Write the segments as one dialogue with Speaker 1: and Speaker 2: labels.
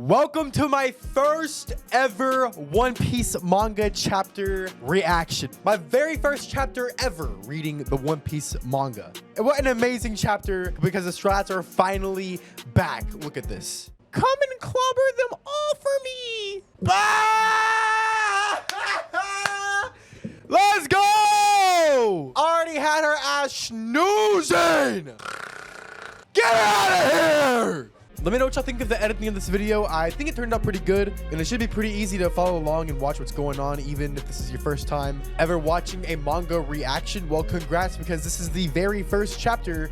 Speaker 1: Welcome to my first ever One Piece manga chapter reaction. My very first chapter ever reading the One Piece manga. And what an amazing chapter, because the Strats are finally back. Look at this. Come and clobber them all for me. Ah! Let's go! Already had her ass snoozing. Get out of here! Let me know what y'all think of the editing of this video. I think it turned out pretty good, and it should be pretty easy to follow along and watch what's going on, even if this is your first time ever watching a manga reaction. Well, congrats, because this is the very first chapter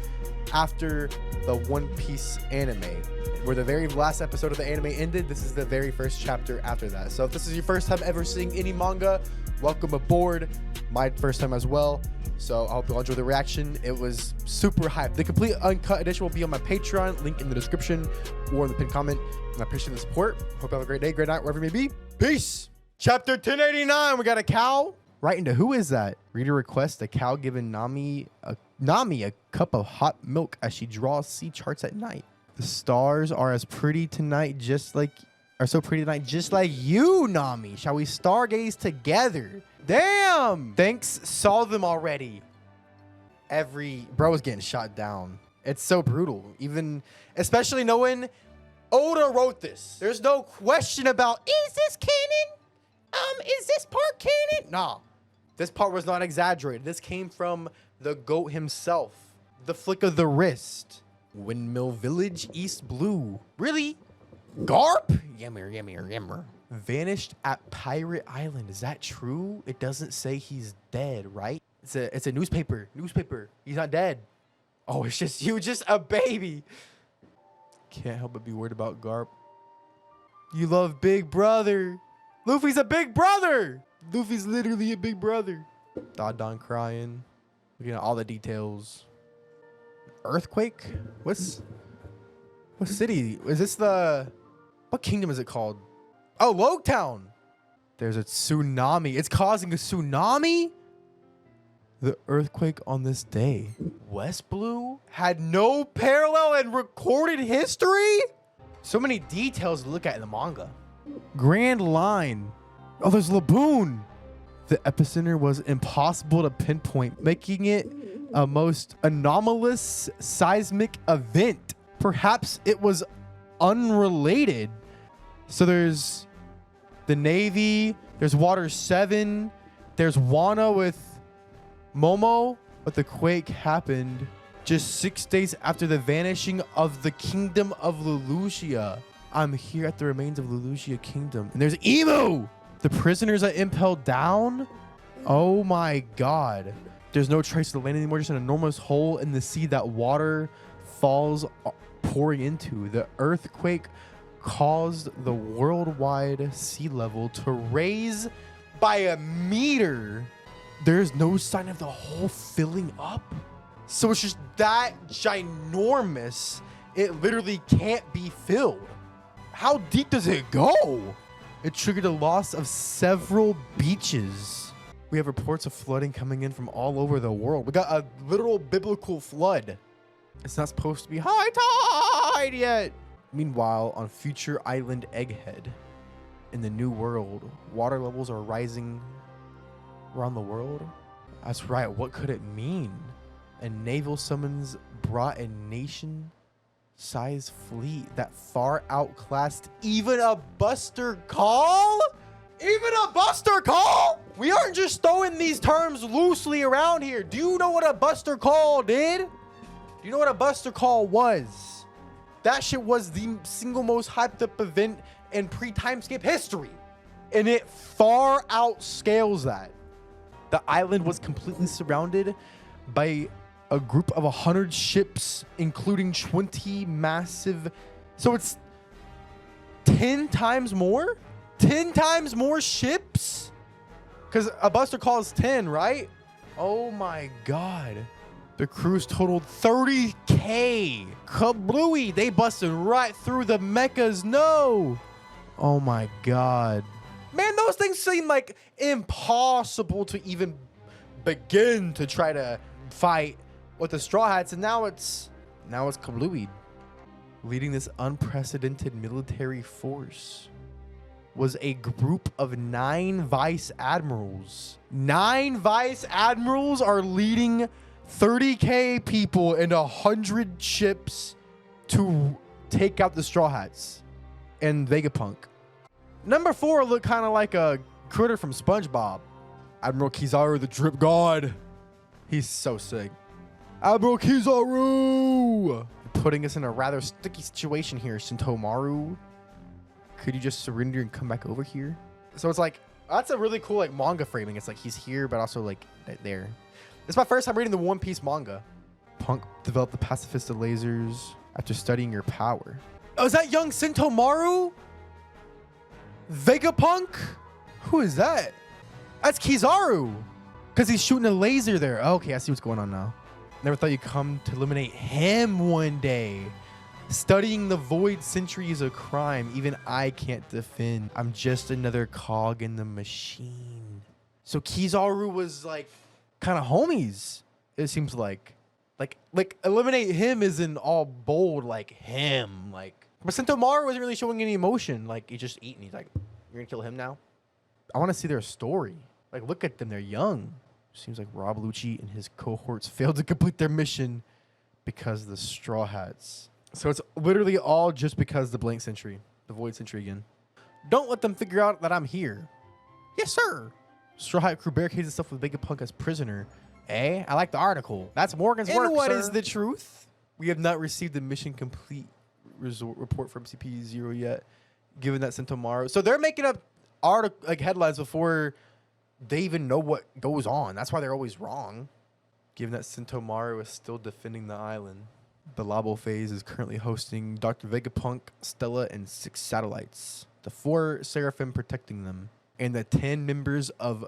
Speaker 1: after the One Piece anime. Where the very last episode of the anime ended, this is the very first chapter after that. So if this is your first time ever seeing any manga, welcome aboard. My first time as well. So I hope you'll enjoy the reaction. It was super hyped. The complete uncut edition will be on my Patreon, link in the description or in the pinned comment. And I appreciate the support. Hope you have a great day, great night, wherever you may be. Peace. Chapter 1089. We got a cow. Right into who is that? Reader requests a cow giving Nami a cup of hot milk as she draws sea charts at night. The stars are as pretty tonight, just like you, Nami. Shall we stargaze together? Damn! Thanks, saw them already. Every bro is getting shot down. It's so brutal. Even, especially knowing Oda wrote this. There's no question about, is this canon? Is this part canon? Nah, this part was not exaggerated. This came from the GOAT himself. The flick of the wrist. Windmill Village, East Blue. Really? Garp? Yammer. Vanished at Pirate Island. Is that true? It doesn't say he's dead, right? It's a newspaper. He's not dead. Oh, it's just you, just a baby. Can't help but be worried about Garp. You love Big Brother. Luffy's a big brother. Luffy's literally a big brother. Don crying. Looking at all the details. Earthquake? What city? Is this what kingdom is it called? Oh, Logtown. There's a tsunami. It's causing a tsunami? The earthquake on this day. West Blue had no parallel in recorded history? So many details to look at in the manga. Grand Line. Oh, there's Laboon. The epicenter was impossible to pinpoint, making it a most anomalous seismic event. Perhaps it was unrelated. So there's the Navy, there's Water 7, there's Wano with Momo, but the quake happened just 6 days after the vanishing of the kingdom of Lelouchia. I'm here at the remains of Lelouchia Kingdom. And there's Emu! The prisoners are impelled down? Oh my god. There's no trace of the land anymore, just an enormous hole in the sea that water falls pouring into. The earthquake caused the worldwide sea level to raise by 1 meter. There's no sign of the hole filling up. So it's just that ginormous. It literally can't be filled. How deep does it go? It triggered a loss of several beaches. We have reports of flooding coming in from all over the world. We got a literal biblical flood. It's not supposed to be high tide yet. Meanwhile, on future island Egghead, in the new world, water levels are rising around the world. That's right. What could it mean? A naval summons brought a nation-sized fleet that far outclassed even a Buster Call? Even a Buster Call? We aren't just throwing these terms loosely around here. Do you know what a Buster Call did? Do you know what a Buster Call was? That shit was the single most hyped up event in pre-time skip history. And it far outscales that. The island was completely surrounded by a group of 100 ships, including 20 massive. So it's 10 times more? 10 times more ships? Because a Buster Call is 10, right? Oh my god. The cruise totaled 30K. Kablooey. They busted right through the mechas. No. Oh my god. Man, those things seem like impossible to even begin to try to fight with the Straw Hats. And now it's kablooey. Leading this unprecedented military force was a group of 9 vice admirals. 9 vice admirals are leading 30k people and 100 ships to take out the Straw Hats and Vegapunk. Number 4 looked kind of like a critter from SpongeBob. Admiral Kizaru, the drip god. He's so sick. Admiral Kizaru! Putting us in a rather sticky situation here, Sentomaru. Could you just surrender and come back over here? So it's like, that's a really cool like manga framing. It's like he's here, but also like there. It's my first time reading the One Piece manga. Punk developed the pacifista lasers after studying your power. Oh, is that young Sentomaru? Vegapunk? Who is that? That's Kizaru. Because he's shooting a laser there. Oh, okay, I see what's going on now. Never thought you'd come to eliminate him one day. Studying the Void Century is a crime. Even I can't defend. I'm just another cog in the machine. So Kizaru was like kind of homies. It seems like eliminate him isn't all bold like him. Like, but Sentomaru wasn't really showing any emotion. Like, he's just eating. He's like, you're gonna kill him now? I want to see their story. Like, look at them. They're young. Seems like Rob Lucci and his cohorts failed to complete their mission because of the Straw Hats. So it's literally all just because the blank century, the Void Century again. Don't let them figure out that I'm here. Yes, sir. Straw Hat crew barricades itself with Vegapunk as prisoner. Eh? I like the article. That's Morgan's work, what sir. Is the truth? We have not received the mission complete report from CP0 yet, given that Sentomaru. So they're making up headlines before they even know what goes on. That's why they're always wrong. Given that Sentomaru is still defending the island. The Labo phase is currently hosting Dr. Vegapunk, Stella, and 6 satellites. The 4 Seraphim protecting them. And the 10 members of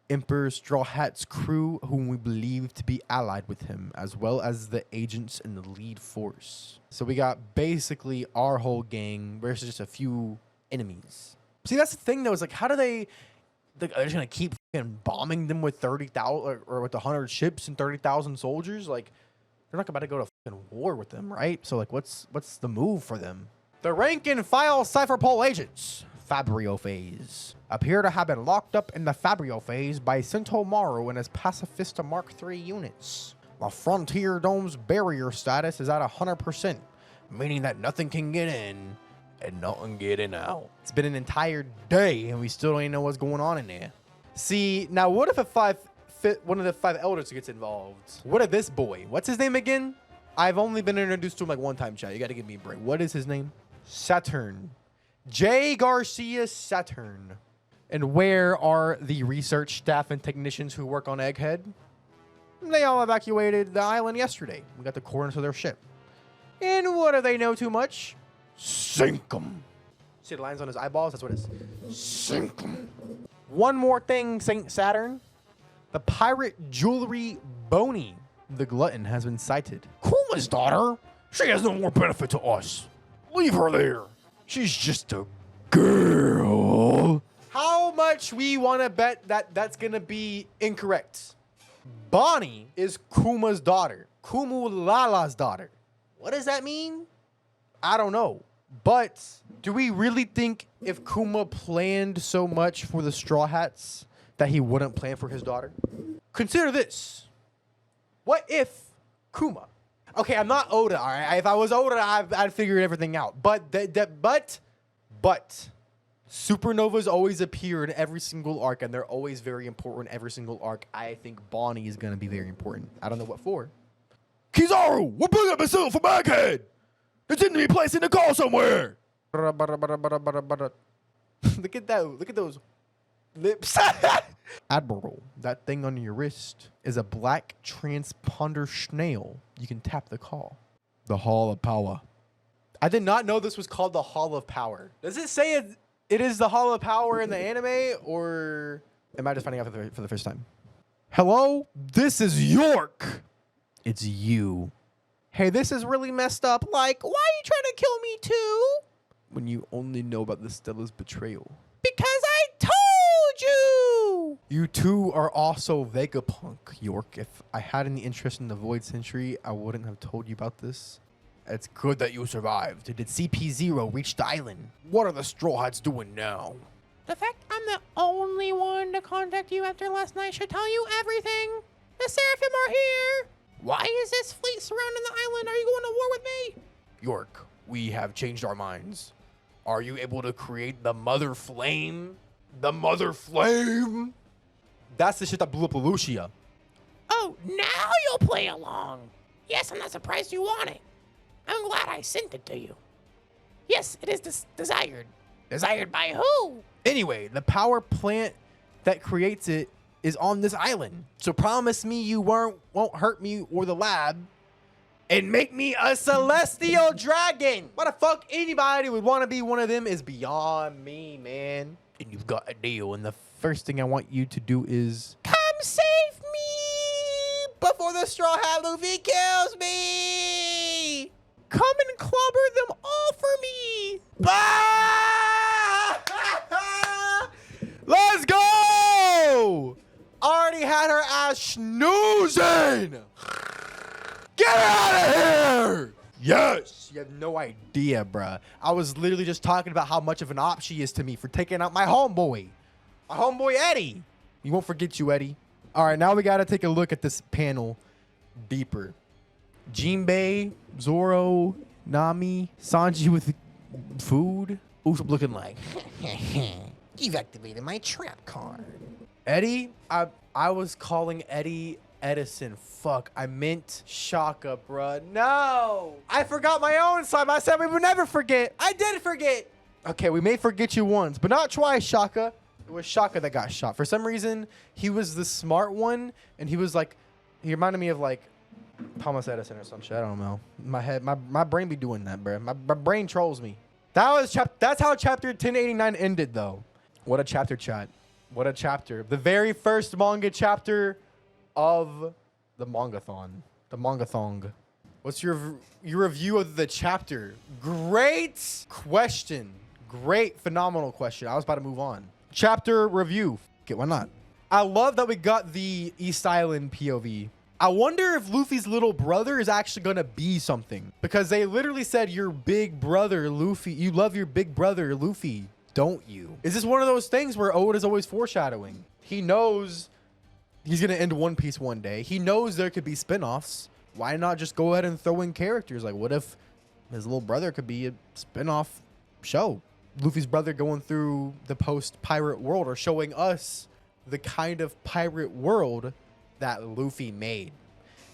Speaker 1: Emperor Straw Hat's crew whom we believe to be allied with him, as well as the agents in the lead force. So we got basically our whole gang versus just a few enemies. See, that's the thing though, is like, how do they... They're just gonna keep bombing them with 30,000 or with 100 ships and 30,000 soldiers. Like, they're not about to go to war with them, right? So like, what's the move for them? The rank and file Cypherpole agents, Fabrio phase, appear to have been locked up in the Fabrio phase by Sentomaru and his Pacifista Mark III units. The Frontier Dome's barrier status is at 100%, meaning that nothing can get in. And nothing getting out. It's been an entire day and we still don't even know what's going on in there. See, now what if one of the 5 elders gets involved? What if this boy? What's his name again? I've only been introduced to him like one time, chat. You got to give me a break. What is his name? Saturn. J. Garcia Saturn. And where are the research staff and technicians who work on Egghead? They all evacuated the island yesterday. We got the coordinates of their ship. And what do they know too much? Sink them. See the lines on his eyeballs? That's what it is. Sink them. One more thing, Saint Saturn. The pirate jewelry Boney, the glutton, has been sighted. Kuma's daughter? She has no more benefit to us. Leave her there. She's just a girl. How much we want to bet that that's going to be incorrect? Bonnie is Kuma's daughter. Kumu Lala's daughter. What does that mean? I don't know. But do we really think if Kuma planned so much for the Straw Hats that he wouldn't plan for his daughter? Consider this. What if Kuma... Okay, I'm not Oda, all right? If I was Oda, I'd figure everything out. But supernovas always appear in every single arc, and they're always very important in every single arc. I think Bonnie is going to be very important. I don't know what for. Kizaru, we're putting up a missile from Egghead! There's enemy placing the call somewhere. Look at that. Look at those lips. Admiral, that thing on your wrist is a black transponder snail. You can tap the call. The Hall of Power. I did not know this was called the Hall of Power. Does it say it is the Hall of Power in the anime, or am I just finding out for the first time? Hello? This is York. It's you. Hey, this is really messed up. Like, why are you trying to kill me too? When you only know about the Stella's betrayal. Because I told you! You two are also Vegapunk, York. If I had any interest in the Void Century, I wouldn't have told you about this. It's good that you survived. Did CP0 reach the island? What are the Straw Hats doing now?
Speaker 2: The fact I'm the only one to contact you after last night should tell you everything. The Seraphim are here. Why is this fleet surrounding the island? Are you going to war with me?
Speaker 1: York, we have changed our minds. Are you able to create the Mother Flame? The Mother Flame? That's the shit that blew up Lucia.
Speaker 2: Oh, now you'll play along. Yes, I'm not surprised you want it. I'm glad I sent it to you. Yes, it is desired. Desired by who?
Speaker 1: Anyway, the power plant that creates it is on this island. So promise me you won't hurt me or the lab and make me a celestial dragon. Why the fuck anybody would want to be one of them is beyond me, man. And you've got a deal. And the first thing I want you to do is
Speaker 2: come save me before the Straw Hat Luffy kills me. Come and clobber them all for me.
Speaker 1: Let's go! Already had her ass snoozing. Get her out of here! Yes! You have no idea, bruh. I was literally just talking about how much of an op she is to me for taking out my homeboy. My homeboy, Eddie. You won't forget you, Eddie. All right, now we got to take a look at this panel deeper. Jinbei, Zoro, Nami, Sanji with food. Who's it looking like?
Speaker 2: You've activated my trap card.
Speaker 1: Eddie? I was calling Eddie Edison. Fuck, I meant Shaka, bruh. No! I forgot my own slime. I said we would never forget. I did forget. Okay, we may forget you once, but not twice, Shaka. It was Shaka that got shot. For some reason, he was the smart one, and he was like, he reminded me of like Thomas Edison or some shit. I don't know. My head, my brain be doing that, bruh. My brain trolls me. That's how chapter 1089 ended, though. What a chapter, chat. What a chapter. The very first manga chapter of the mangathon. The mangathong. What's your review of the chapter? Great question. Great, phenomenal question. I was about to move on. Chapter review. Okay, why not? I love that we got the East Island POV. I wonder if Luffy's little brother is actually going to be something. Because they literally said, your big brother, Luffy. You love your big brother, Luffy, don't you? Is this one of those things where Oda's always foreshadowing? He knows he's going to end One Piece one day. He knows there could be spinoffs. Why not just go ahead and throw in characters? Like, what if his little brother could be a spinoff show? Luffy's brother going through the post-pirate world or showing us the kind of pirate world that Luffy made.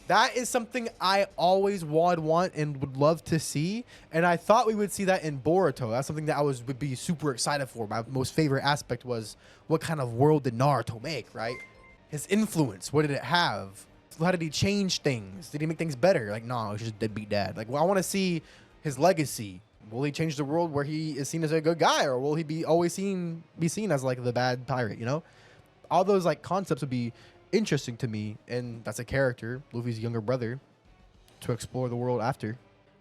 Speaker 1: That is something I always want and would love to see. And I thought we would see that in Boruto. That's something that I would be super excited for. My most favorite aspect was, what kind of world did Naruto make, right? His influence, what did it have? How did he change things? Did he make things better? Like, no, he's just a deadbeat dad. Like, well, I want to see his legacy. Will he change the world where he is seen as a good guy, or will he be always be seen as like the bad pirate? You know, all those like concepts would be interesting to me, and that's a character, Luffy's younger brother, to explore the world after.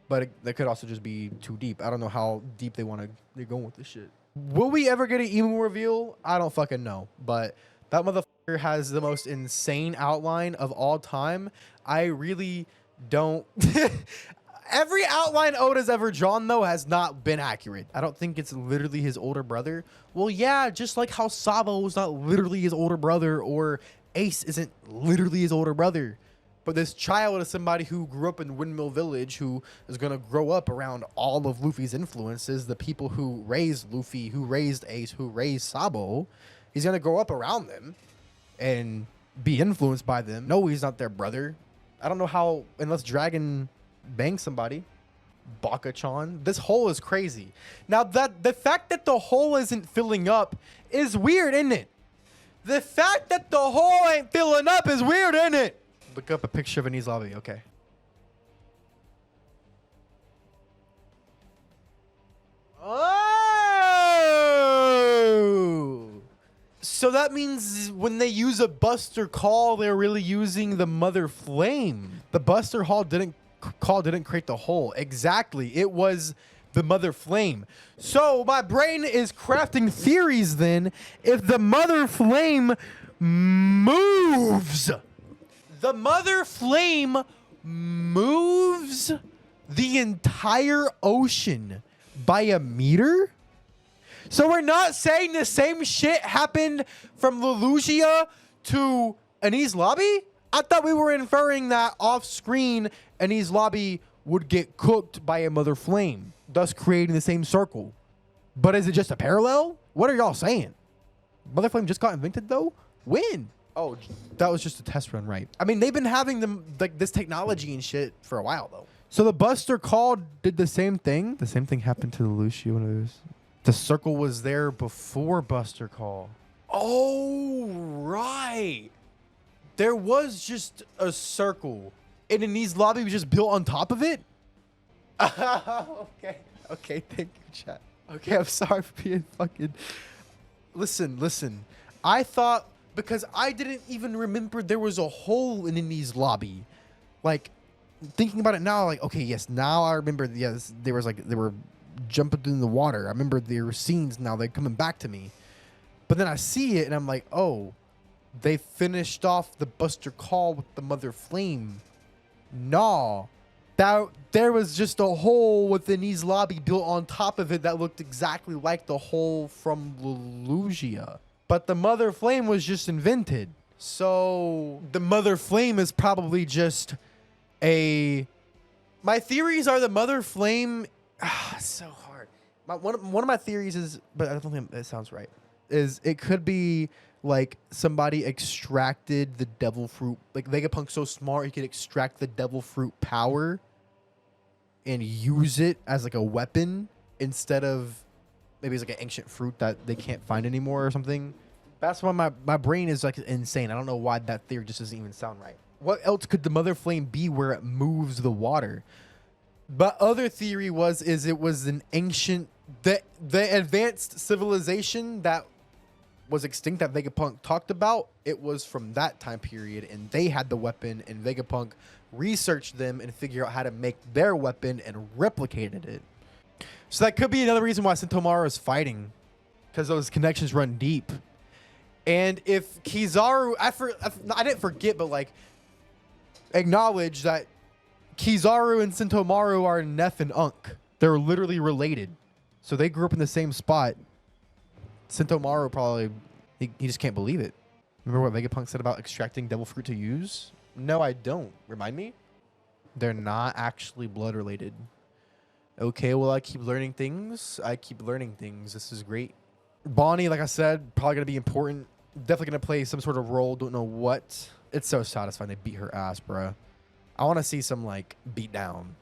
Speaker 1: But that could also just be too deep. I don't know how deep they're going with this shit. Will we ever get an emo reveal? I don't fucking know. But that motherfucker has the most insane outline of all time. I really don't. Every outline Oda's ever drawn, though, has not been accurate. I don't think it's literally his older brother. Well, yeah, just like how Sabo was not literally his older brother, or Ace isn't literally his older brother. But this child is somebody who grew up in Windmill Village, who is going to grow up around all of Luffy's influences, the people who raised Luffy, who raised Ace, who raised Sabo. He's going to grow up around them and be influenced by them. No, he's not their brother. I don't know how, unless Dragon bang somebody. Baka-chan. This hole is crazy. Now, the fact that the hole isn't filling up is weird, isn't it? The fact that the hole ain't filling up is weird, isn't it? Look up a picture of Enies Lobby. Okay. Oh! So that means when they use a Buster Call, they're really using the Mother Flame. The Buster Call didn't create the hole. Exactly. It was the Mother Flame. So my brain is crafting theories then. If the Mother Flame moves, the Mother Flame moves the entire ocean by a meter? So we're not saying the same shit happened from Lelusia to Enies Lobby? I thought we were inferring that off screen Enies Lobby would get cooked by a mother flame, thus creating the same circle. But is it just a parallel? What are y'all saying? Mother flame just got invented though? When? Oh, that was just a test run, right? I mean, they've been having them like this technology and shit for a while though. So the Buster Call did the same thing. The same thing happened to the Lucia one of those. The circle was there before Buster Call. Oh, right. There was just a circle. And Enies Lobby was just built on top of it? Okay. Okay, thank you, chat. Okay, I'm sorry for being fucking... Listen. I thought... Because I didn't even remember there was a hole in Enies Lobby. Like, thinking about it now, like, okay, yes, now I remember, yes, there was like, they were jumping in the water. I remember there were scenes now, they're coming back to me. But then I see it and I'm like, oh, they finished off the Buster Call with the Mother Flame. Nah. There was just a hole within Enies Lobby built on top of it that looked exactly like the hole from Lelusia. But the Mother Flame was just invented. So the Mother Flame is probably just a... My theories are the Mother Flame... it's so hard. One of my theories is, but I don't think it sounds right, is it could be like somebody extracted the devil fruit. Like Vegapunk's so smart he could extract the devil fruit power and use it as like a weapon instead of maybe it's like an ancient fruit that they can't find anymore or something. That's why my brain is like insane. I don't know why that theory just doesn't even sound right. What else could the Mother Flame be where it moves the water? But other theory is it was an ancient the advanced civilization that was extinct that Vegapunk talked about. It was from that time period and they had the weapon and Vegapunk researched them and figured out how to make their weapon and replicated it. So that could be another reason why Sentomaru is fighting, because those connections run deep. And if Kizaru, I didn't forget, but like acknowledge that Kizaru and Sentomaru are Neff and Unk. They're literally related. So they grew up in the same spot. Sentomaru probably, he just can't believe it. Remember what Vegapunk said about extracting devil fruit to use? No, I don't. Remind me? They're not actually blood related. Okay, well, I keep learning things. This is great. Bonnie, like I said, probably going to be important. Definitely going to play some sort of role. Don't know what. It's so satisfying. They beat her ass, bruh. I want to see some, like, beat down.